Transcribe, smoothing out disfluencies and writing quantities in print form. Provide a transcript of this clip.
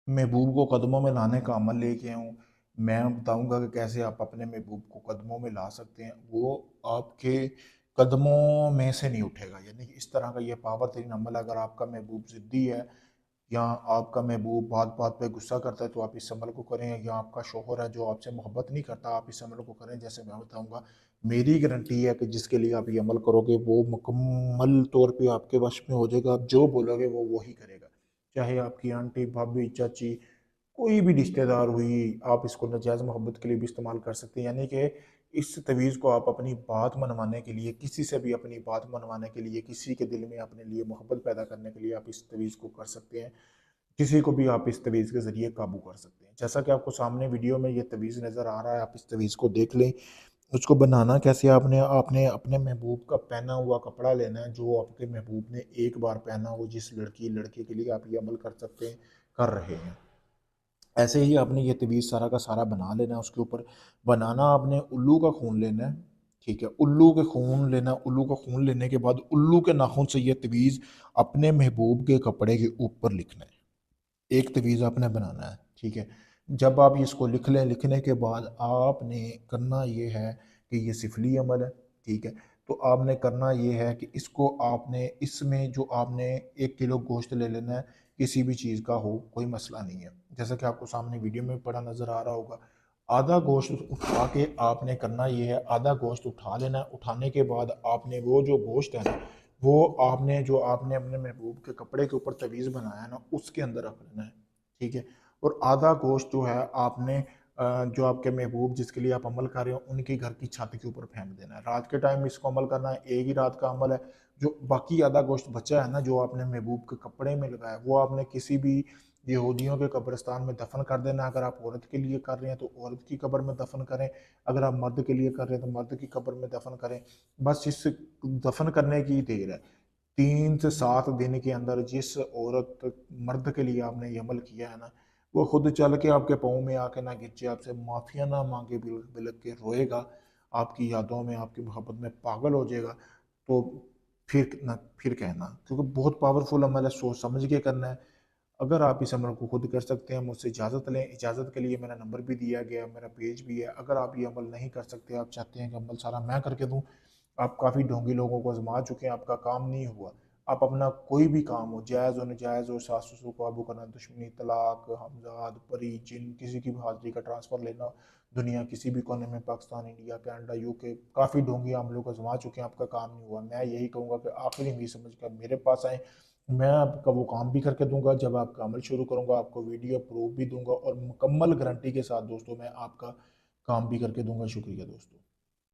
महबूब को कदमों में लाने का अमल लेके आऊँ। मैं बताऊँगा कि कैसे आप अपने महबूब को कदमों में ला सकते हैं। वो आपके कदमों में से नहीं उठेगा, यानी कि इस तरह का ये पावर तरीन अमल है। अगर आपका महबूब ज़िद्दी है या आपका महबूब बात बात पे गुस्सा करता है तो आप इस अमल को करें, या आपका शौहर है जो आपसे मोहब्बत नहीं करता, आप इस अमल को करें। जैसे मैं बताऊँगा, मेरी गारंटी है कि जिसके लिए आप ये अमल करोगे वो मुकम्मल तौर पे आपके वश में हो जाएगा। आप जो बोलोगे वो वही करेगा। चाहे आपकी आंटी, भाभी, चाची, कोई भी रिश्तेदार हुई, आप इसको नाजायज़ मोहब्बत के लिए भी इस्तेमाल कर सकते हैं। यानी कि इस तवीज़ को आप अपनी बात मनवाने के लिए, किसी से भी अपनी बात मनवाने के लिए, किसी के दिल में अपने लिए मोहब्बत पैदा करने के लिए आप इस तवीज़ को कर सकते हैं। किसी को भी आप इस तवीज़ के ज़रिए काबू कर सकते हैं। जैसा कि आपको सामने वीडियो में ये तवीज़ नज़र आ रहा है, आप इस तवीज़ को देख लें। उसको बनाना कैसे, आपने आपने अपने महबूब का पहना हुआ कपड़ा लेना है जो आपके महबूब ने एक बार पहना हो, जिस लड़की लड़के के लिए आप ये अमल कर सकते हैं, कर रहे हैं। ऐसे ही आपने ये तवीज़ सारा का सारा बना लेना है। उसके ऊपर बनाना आपने उल्लू का खून लेना है, ठीक है? उल्लू के खून लेना, उल्लू का खून लेने के बाद उल्लू के नाखून से ये तवीज़ अपने महबूब के कपड़े के ऊपर लिखना है। एक तवीज़ आपने बनाना है, ठीक है? जब आप इसको लिख लें, लिखने के बाद आपने करना ये है कि ये सिफली अमल है, ठीक है? तो आपने करना ये है कि इसको आपने इसमें जो आपने 1 किलो गोश्त ले लेना है, किसी भी चीज़ का हो, कोई मसला नहीं है। जैसा कि आपको सामने वीडियो में पड़ा नज़र आ रहा होगा। आधा गोश्त उठा के आपने करना ये है, आधा गोश्त उठा लेना है। उठाने के बाद आपने वो जो गोश्त है ना, वो आपने जो आपने अपने महबूब के कपड़े के ऊपर तवीज़ बनाया है ना, उसके अंदर रख लेना है, ठीक है? और आधा गोश्त जो है आपने जो आपके महबूब जिसके लिए आप अमल कर रहे हो, उनके घर की छत के ऊपर फेंक देना है। रात के टाइम इसको अमल करना है, एक ही रात का अमल है। जो बाकी आधा गोश्त बचा है ना, जो आपने महबूब के कपड़े में लगाया, वो आपने किसी भी यहूदियों के कब्रिस्तान में दफन कर देना। अगर आप औरत के लिए कर रहे हैं तो औरत की कब्र में दफन करें, अगर आप मर्द के लिए कर रहे हैं तो मर्द की कब्र में दफन करें। बस इस दफन करने की देर है। 3 से 7 दिन के अंदर जिस औरत मर्द के लिए आपने ये अमल किया है ना, वो खुद चल के आपके पाँव में आके ना गिर जाए, आपसे माफ़िया ना माँगे, बिलक बिलक के रोएगा, आपकी यादों में, आपकी मोहब्बत में पागल हो जाएगा। तो फिर कहना, क्योंकि बहुत पावरफुल अमल है, सोच समझ के करना है। अगर आप इस अमल को खुद कर सकते हैं, मुझसे इजाज़त लें। इजाज़त के लिए मेरा नंबर भी दिया गया है, मेरा पेज भी है। अगर आप ये अमल नहीं कर सकते, आप चाहते हैं कि अमल सारा मैं करके दूँ, आप काफ़ी ढोंगी लोगों को आज़मा चुके हैं, आपका काम नहीं हुआ। आप अपना कोई भी काम हो, जायज़ हो, नाजायज़ हो, सास-ससुर को काबू करना, दुश्मनी, तलाक, हमज़ाद, परी, जिन, किसी की भी हाज़िरी का ट्रांसफ़र लेना, दुनिया किसी भी कोने में, पाकिस्तान, इंडिया, कनाडा, यूके, काफ़ी ढोंगी हम लोग आज़मा चुके हैं, आपका काम नहीं हुआ। मैं यही कहूँगा कि आखिरी उम्मीद समझ कर मेरे पास आएँ। मैं आपका वो काम भी करके दूँगा, जब आपका अमल शुरू करूँगा, आपको वीडियो प्रूफ़ भी दूँगा और मुकम्मल गारंटी के साथ दोस्तों मैं आपका काम भी करके दूँगा। शुक्रिया दोस्तों।